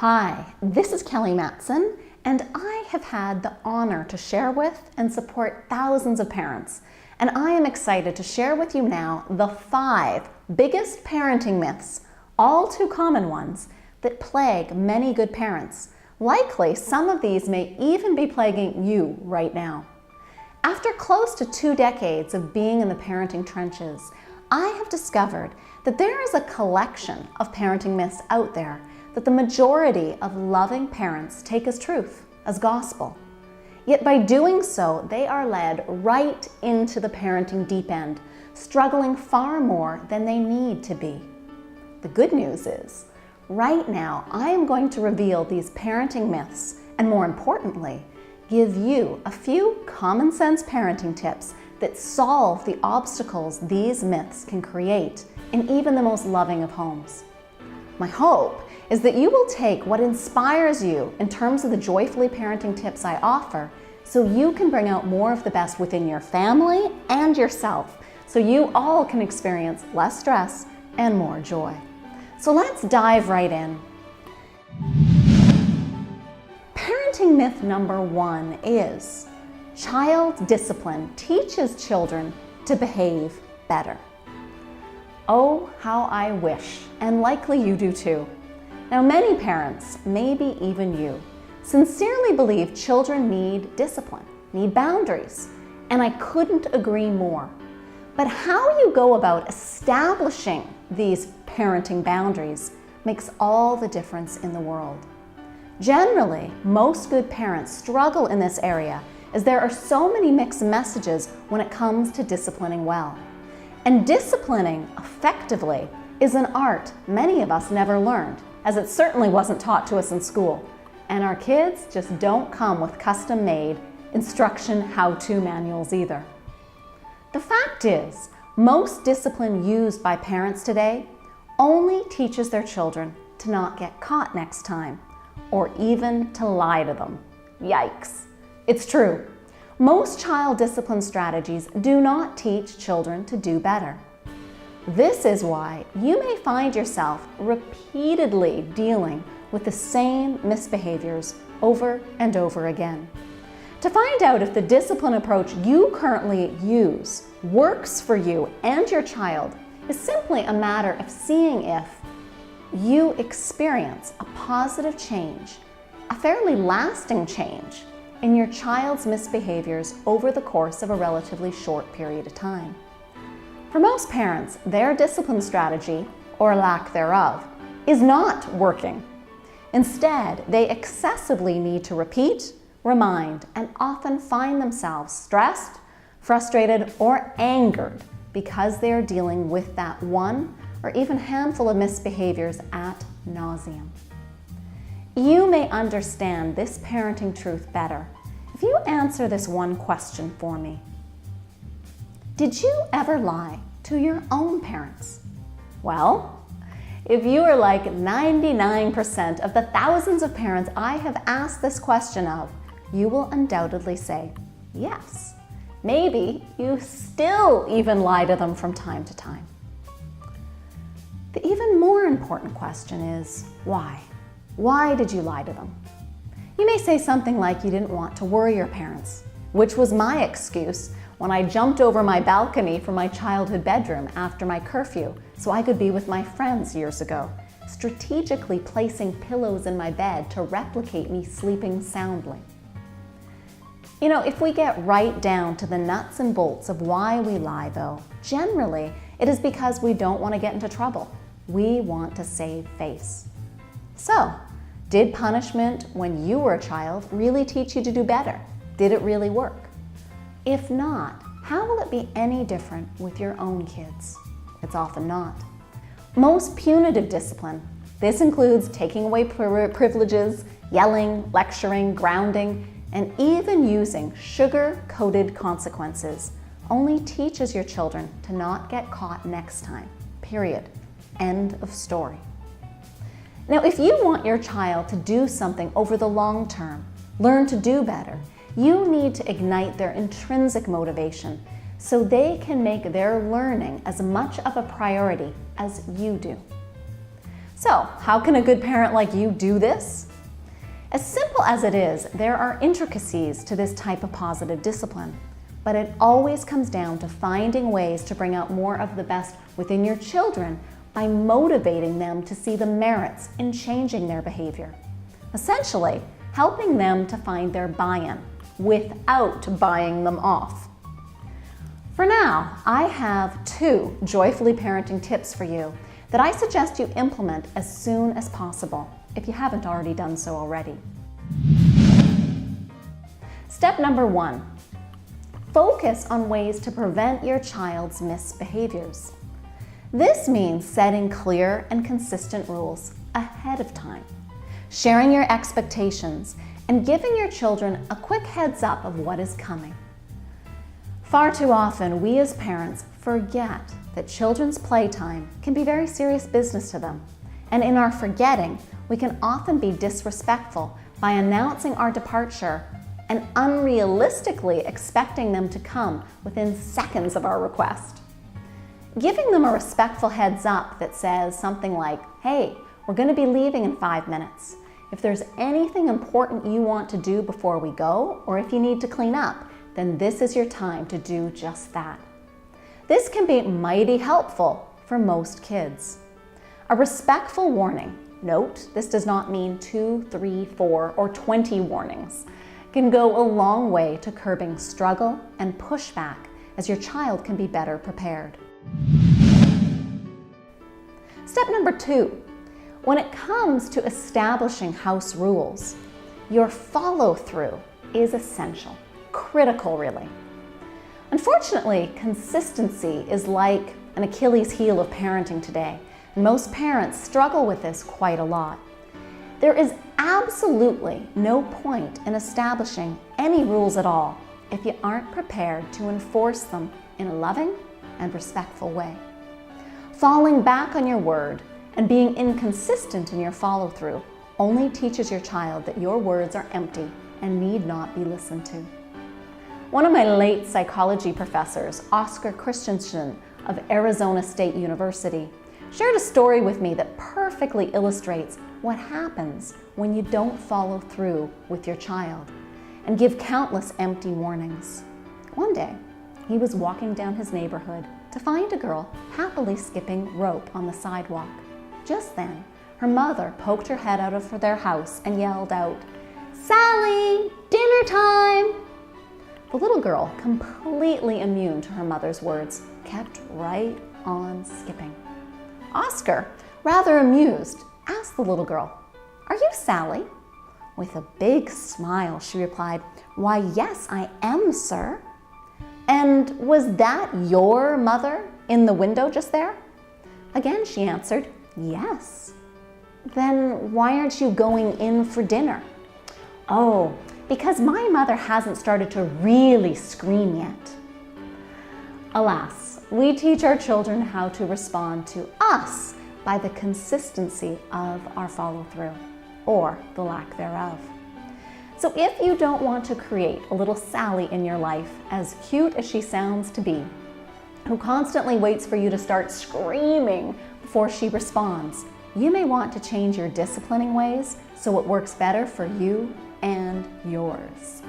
Hi, this is Kelly Matzen, and I have had the honor to share with and support thousands of parents. And I am excited to share with you now the 5 biggest parenting myths, all too common ones, that plague many good parents. Likely, some of these may even be plaguing you right now. After close to 2 decades of being in the parenting trenches, I have discovered that there is a collection of parenting myths out there that the majority of loving parents take as truth, as gospel. Yet by doing so, they are led right into the parenting deep end, struggling far more than they need to be. The good news is, right now, I am going to reveal these parenting myths and, more importantly, give you a few common sense parenting tips that solve the obstacles these myths can create in even the most loving of homes. My hope is that you will take what inspires you in terms of the joyfully parenting tips I offer so you can bring out more of the best within your family and yourself so you all can experience less stress and more joy. So let's dive right in. Parenting myth number 1 is child discipline teaches children to behave better. Oh, how I wish, and likely you do too. Now, many parents, maybe even you, sincerely believe children need discipline, need boundaries, and I couldn't agree more. But how you go about establishing these parenting boundaries makes all the difference in the world. Generally, most good parents struggle in this area as there are so many mixed messages when it comes to disciplining well. And disciplining effectively is an art many of us never learned, as it certainly wasn't taught to us in school. And our kids just don't come with custom-made instruction how-to manuals either. The fact is, most discipline used by parents today only teaches their children to not get caught next time, or even to lie to them. Yikes. It's true. Most child discipline strategies do not teach children to do better. This is why you may find yourself repeatedly dealing with the same misbehaviors over and over again. To find out if the discipline approach you currently use works for you and your child is simply a matter of seeing if you experience a positive change, a fairly lasting change, in your child's misbehaviors over the course of a relatively short period of time. For most parents, their discipline strategy, or lack thereof, is not working. Instead, they excessively need to repeat, remind, and often find themselves stressed, frustrated, or angered because they are dealing with that one or even handful of misbehaviors ad nauseum. You may understand this parenting truth better if you answer this one question for me. Did you ever lie to your own parents? Well, if you are like 99% of the thousands of parents I have asked this question of, you will undoubtedly say yes. Maybe you still even lie to them from time to time. The even more important question is, why? Why did you lie to them? You may say something like you didn't want to worry your parents, which was my excuse when I jumped over my balcony from my childhood bedroom after my curfew so I could be with my friends years ago, strategically placing pillows in my bed to replicate me sleeping soundly. You know, if we get right down to the nuts and bolts of why we lie though, generally it is because we don't want to get into trouble. We want to save face. So, did punishment when you were a child really teach you to do better? Did it really work? If not, how will it be any different with your own kids? It's often not. Most punitive discipline, this includes taking away privileges, yelling, lecturing, grounding, and even using sugar-coated consequences, only teaches your children to not get caught next time. Period. End of story. Now, if you want your child to do something over the long term, learn to do better, you need to ignite their intrinsic motivation so they can make their learning as much of a priority as you do. So, how can a good parent like you do this? As simple as it is, there are intricacies to this type of positive discipline, but it always comes down to finding ways to bring out more of the best within your children by motivating them to see the merits in changing their behavior. Essentially, helping them to find their buy-in without buying them off. For now, I have 2 joyfully parenting tips for you that I suggest you implement as soon as possible, if you haven't already done so already. Step number 1, focus on ways to prevent your child's misbehaviors. This means setting clear and consistent rules ahead of time, sharing your expectations, and giving your children a quick heads up of what is coming. Far too often, we as parents forget that children's playtime can be very serious business to them. And in our forgetting, we can often be disrespectful by announcing our departure and unrealistically expecting them to come within seconds of our request. Giving them a respectful heads up that says something like, "Hey, we're going to be leaving in 5 minutes. If there's anything important you want to do before we go, or if you need to clean up, then this is your time to do just that." This can be mighty helpful for most kids. A respectful warning, note this does not mean 2, 3, 4, or 20 warnings, can go a long way to curbing struggle and pushback as your child can be better prepared. Step number 2, when it comes to establishing house rules, your follow-through is essential, critical really. Unfortunately, consistency is like an Achilles heel of parenting today, and most parents struggle with this quite a lot. There is absolutely no point in establishing any rules at all if you aren't prepared to enforce them in a loving and respectful way. Falling back on your word and being inconsistent in your follow-through only teaches your child that your words are empty and need not be listened to. One of my late psychology professors, Oscar Christensen of Arizona State University, shared a story with me that perfectly illustrates what happens when you don't follow through with your child and give countless empty warnings. One day, he was walking down his neighborhood to find a girl happily skipping rope on the sidewalk. Just then, her mother poked her head out of their house and yelled out, "Sally, dinner time!" The little girl, completely immune to her mother's words, kept right on skipping. Oscar, rather amused, asked the little girl, "Are you Sally?" With a big smile, she replied, "Why, yes, I am, sir." "And was that your mother in the window just there?" Again, she answered, "Yes." "Then why aren't you going in for dinner?" "Oh, because my mother hasn't started to really scream yet." Alas, we teach our children how to respond to us by the consistency of our follow-through, or the lack thereof. So if you don't want to create a little Sally in your life, as cute as she sounds to be, who constantly waits for you to start screaming before she responds, you may want to change your disciplining ways so it works better for you and yours.